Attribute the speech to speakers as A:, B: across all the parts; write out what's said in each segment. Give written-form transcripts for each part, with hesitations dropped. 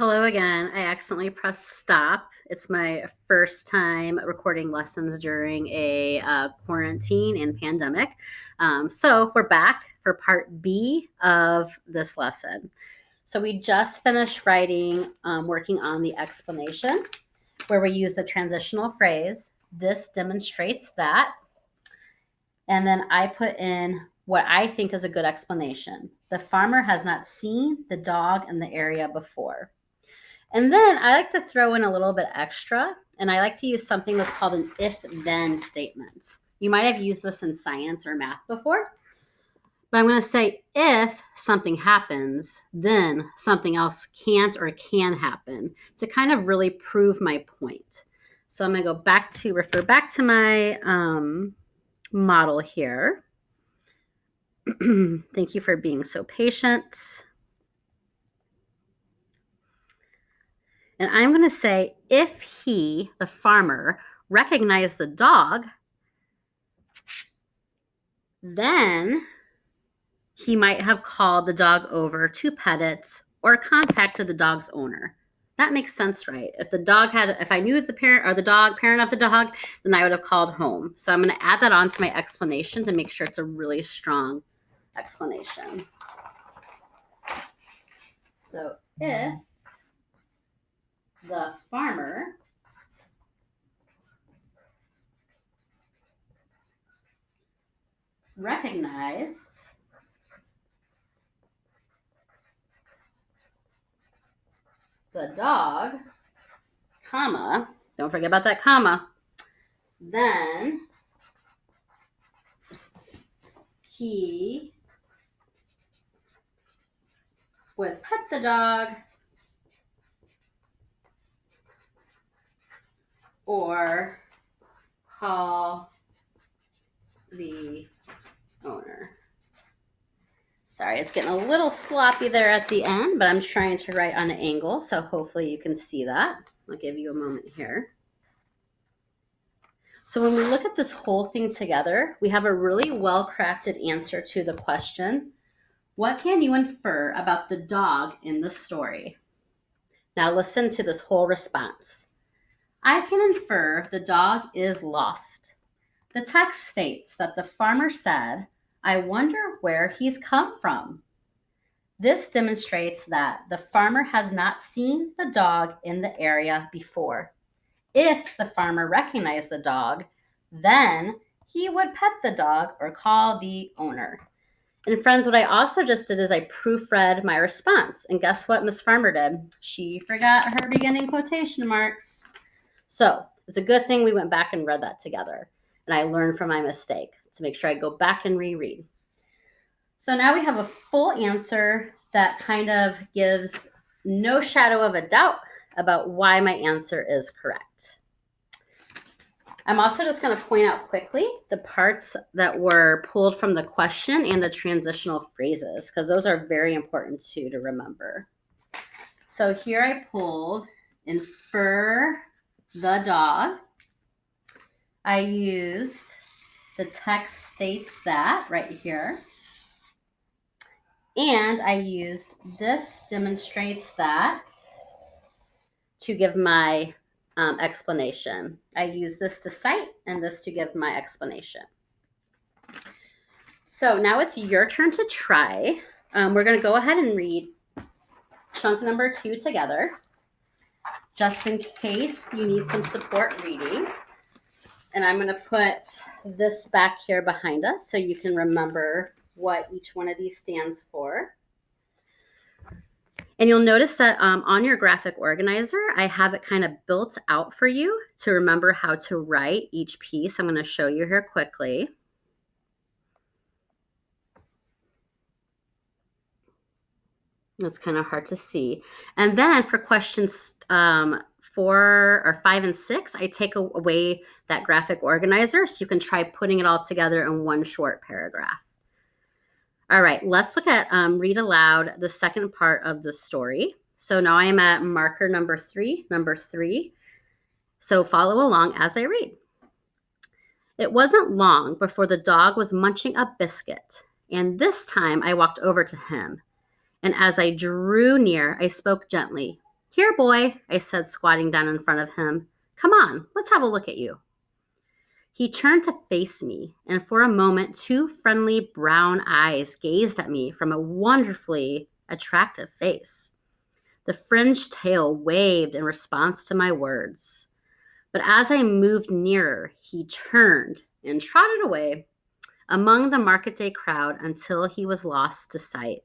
A: Hello again. I accidentally pressed stop. It's my first time recording lessons during a quarantine and pandemic. So we're back for part B of this lesson. So we just finished writing, working on the explanation where we use the transitional phrase. This demonstrates that. And then I put in what I think is a good explanation. The farmer has not seen the dog in the area before. And then I like to throw in a little bit extra, and I like to use something that's called an if-then statement. You might have used this in science or math before, but I'm going to say if something happens, then something else can't or can happen to kind of really prove my point. So I'm going to go back to refer back to my model here. Thank you for being so patient. And I'm going to say, if he, the farmer, recognized the dog, then he might have called the dog over to pet it or contacted the dog's owner. That makes sense, right? If I knew the parent or the dog, parent of the dog, then I would have called home. So I'm going to add that on to my explanation to make sure it's a really strong explanation. So if the farmer recognized the dog, comma, don't forget about that comma, then he would pet the dog or call the owner. Sorry, it's getting a little sloppy there at the end, but I'm trying to write on an angle, so hopefully you can see that. I'll give you a moment here. So when we look at this whole thing together, we have a really well-crafted answer to the question, what can you infer about the dog in the story? Now listen to this whole response. I can infer the dog is lost. The text states that the farmer said, I wonder where he's come from. This demonstrates that the farmer has not seen the dog in the area before. If the farmer recognized the dog, then he would pet the dog or call the owner. And friends, what I also just did is I proofread my response. And guess what Miss Farmer did? She forgot her beginning quotation marks. So it's a good thing we went back and read that together. And I learned from my mistake to make sure I go back and reread. So now we have a full answer that kind of gives no shadow of a doubt about why my answer is correct. I'm also just going to point out quickly the parts that were pulled from the question and the transitional phrases, because those are very important too to remember. So here I pulled infer the dog. I used the text states that right here. And I used this demonstrates that to give my explanation. I use this to cite and this to give my explanation. So now it's your turn to try. We're going to go ahead and read chunk number 2 together, just in case you need some support reading. And I'm going to put this back here behind us so you can remember what each one of these stands for. And you'll notice that on your graphic organizer, I have it kind of built out for you to remember how to write each piece. I'm going to show you here quickly. That's kind of hard to see. And then for questions 4 or 5 and 6, I take away that graphic organizer so you can try putting it all together in one short paragraph. All right, let's look at read aloud the second part of the story. So now I am at marker number 3. So follow along as I read. It wasn't long before the dog was munching a biscuit, and this time I walked over to him. And as I drew near, I spoke gently. "Here, boy," I said, squatting down in front of him. "Come on, let's have a look at you." He turned to face me, and for a moment, two friendly brown eyes gazed at me from a wonderfully attractive face. The fringed tail waved in response to my words. But as I moved nearer, he turned and trotted away among the market day crowd until he was lost to sight.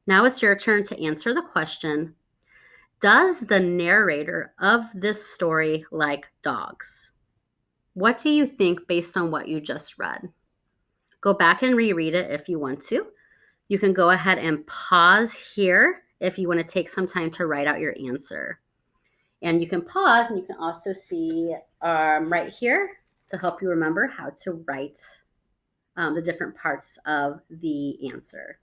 A: Now it's your turn to answer the question, does the narrator of this story like dogs? What do you think based on what you just read? Go back and reread it if you want to. You can go ahead and pause here if you want to take some time to write out your answer. And you can pause, and you can also see right here to help you remember how to write the different parts of the answer.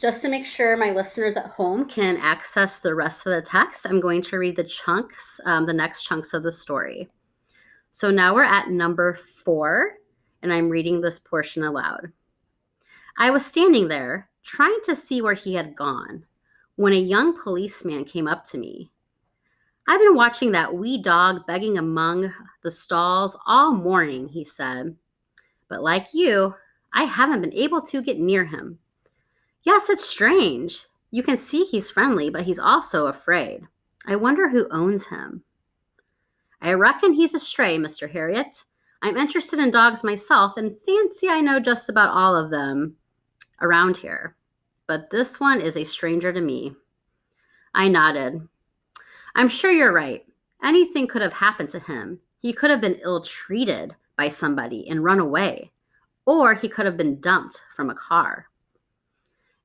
A: Just to make sure my listeners at home can access the rest of the text, I'm going to read the chunks, the next chunks of the story. So now we're at number 4, and I'm reading this portion aloud. I was standing there, trying to see where he had gone, when a young policeman came up to me. "I've been watching that wee dog begging among the stalls all morning," he said. "But like you, I haven't been able to get near him. Yes, it's strange. You can see he's friendly, but he's also afraid. I wonder who owns him." "I reckon he's a stray, Mr. Harriet. I'm interested in dogs myself and fancy I know just about all of them around here. But this one is a stranger to me." I nodded. "I'm sure you're right. Anything could have happened to him. He could have been ill-treated by somebody and run away. Or he could have been dumped from a car."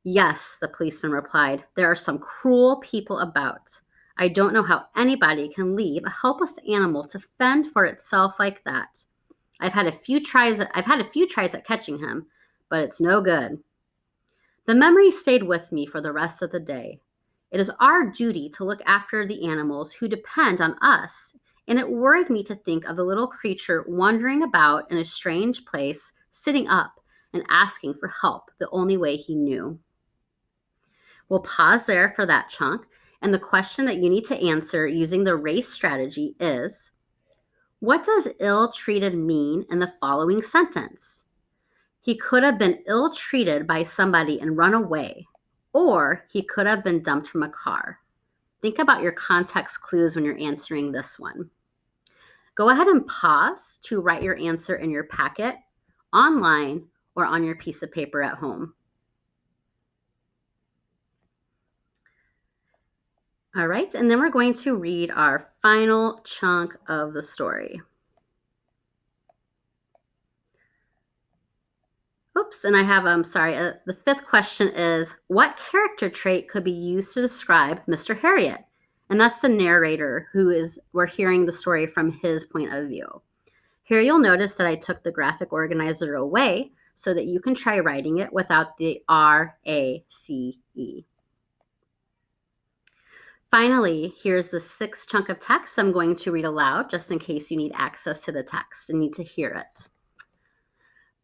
A: "Yes," the policeman replied, "there are some cruel people about. I don't know how anybody can leave a helpless animal to fend for itself like that. I've had a few tries at catching him, but it's no good." The memory stayed with me for the rest of the day. It is our duty to look after the animals who depend on us, and it worried me to think of the little creature wandering about in a strange place, sitting up and asking for help the only way he knew. We'll pause there for that chunk, and the question that you need to answer using the RACE strategy is, what does ill-treated mean in the following sentence? He could have been ill-treated by somebody and run away, or he could have been dumped from a car. Think about your context clues when you're answering this one. Go ahead and pause to write your answer in your packet, online, or on your piece of paper at home. All right, and then we're going to read our final chunk of the story. Oops, and I have, the 5th question is, what character trait could be used to describe Mr. Harriet? And that's the narrator we're hearing the story from his point of view. Here you'll notice that I took the graphic organizer away so that you can try writing it without the R-A-C-E. Finally, here's the 6th chunk of text I'm going to read aloud just in case you need access to the text and need to hear it.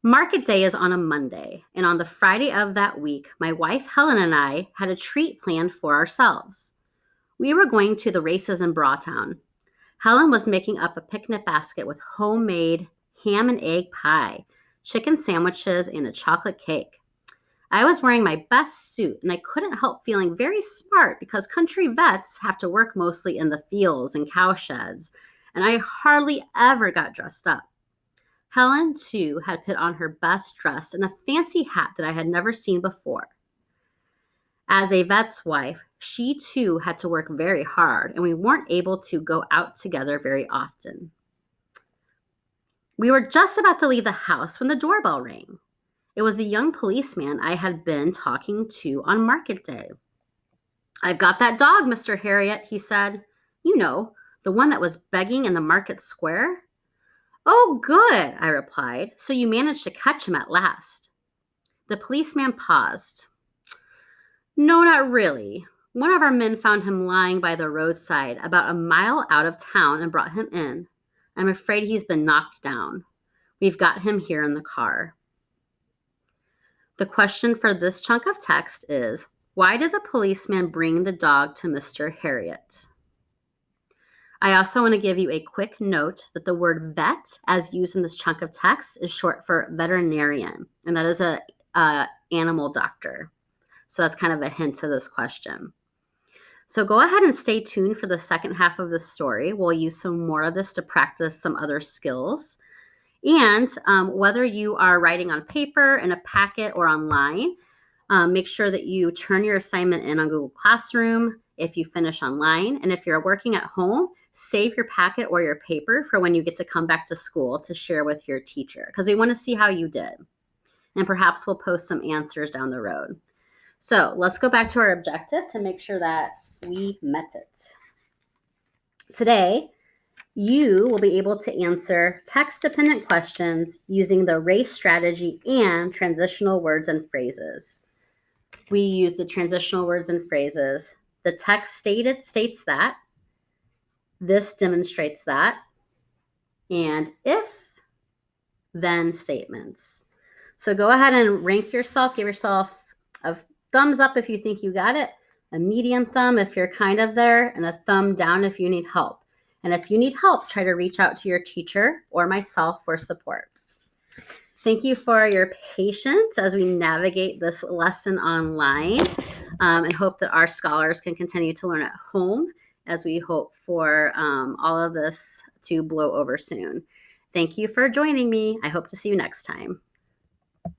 A: Market day is on a Monday, and on the Friday of that week, my wife Helen and I had a treat planned for ourselves. We were going to the races in Brawtown. Helen was making up a picnic basket with homemade ham and egg pie, chicken sandwiches, and a chocolate cake. I was wearing my best suit, and I couldn't help feeling very smart because country vets have to work mostly in the fields and cowsheds, and I hardly ever got dressed up. Helen, too, had put on her best dress and a fancy hat that I had never seen before. As a vet's wife, she too had to work very hard, and we weren't able to go out together very often. We were just about to leave the house when the doorbell rang. It was the young policeman I had been talking to on market day. "I've got that dog, Mr. Harriet," he said. "You know, the one that was begging in the market square." "Oh, good," I replied. "So you managed to catch him at last." The policeman paused. "No, not really. One of our men found him lying by the roadside about a mile out of town and brought him in. I'm afraid he's been knocked down. We've got him here in the car." The question for this chunk of text is, why did the policeman bring the dog to Mr. Harriet? I also want to give you a quick note that the word vet, as used in this chunk of text, is short for veterinarian, and that is a animal doctor. So that's kind of a hint to this question. So go ahead and stay tuned for the second half of the story. We'll use some more of this to practice some other skills. And whether you are writing on paper, in a packet, or online, make sure that you turn your assignment in on Google Classroom if you finish online. And if you're working at home, save your packet or your paper for when you get to come back to school to share with your teacher, because we want to see how you did. And perhaps we'll post some answers down the road. So let's go back to our objective to make sure that we met it. Today, you will be able to answer text-dependent questions using the race strategy and transitional words and phrases. We use the transitional words and phrases. The text states that. This demonstrates that. And if, then statements. So go ahead and rank yourself. Give yourself a thumbs up if you think you got it, a medium thumb if you're kind of there, and a thumb down if you need help. And if you need help, try to reach out to your teacher or myself for support. Thank you for your patience as we navigate this lesson online, and hope that our scholars can continue to learn at home as we hope for all of this to blow over soon. Thank you for joining me. I hope to see you next time.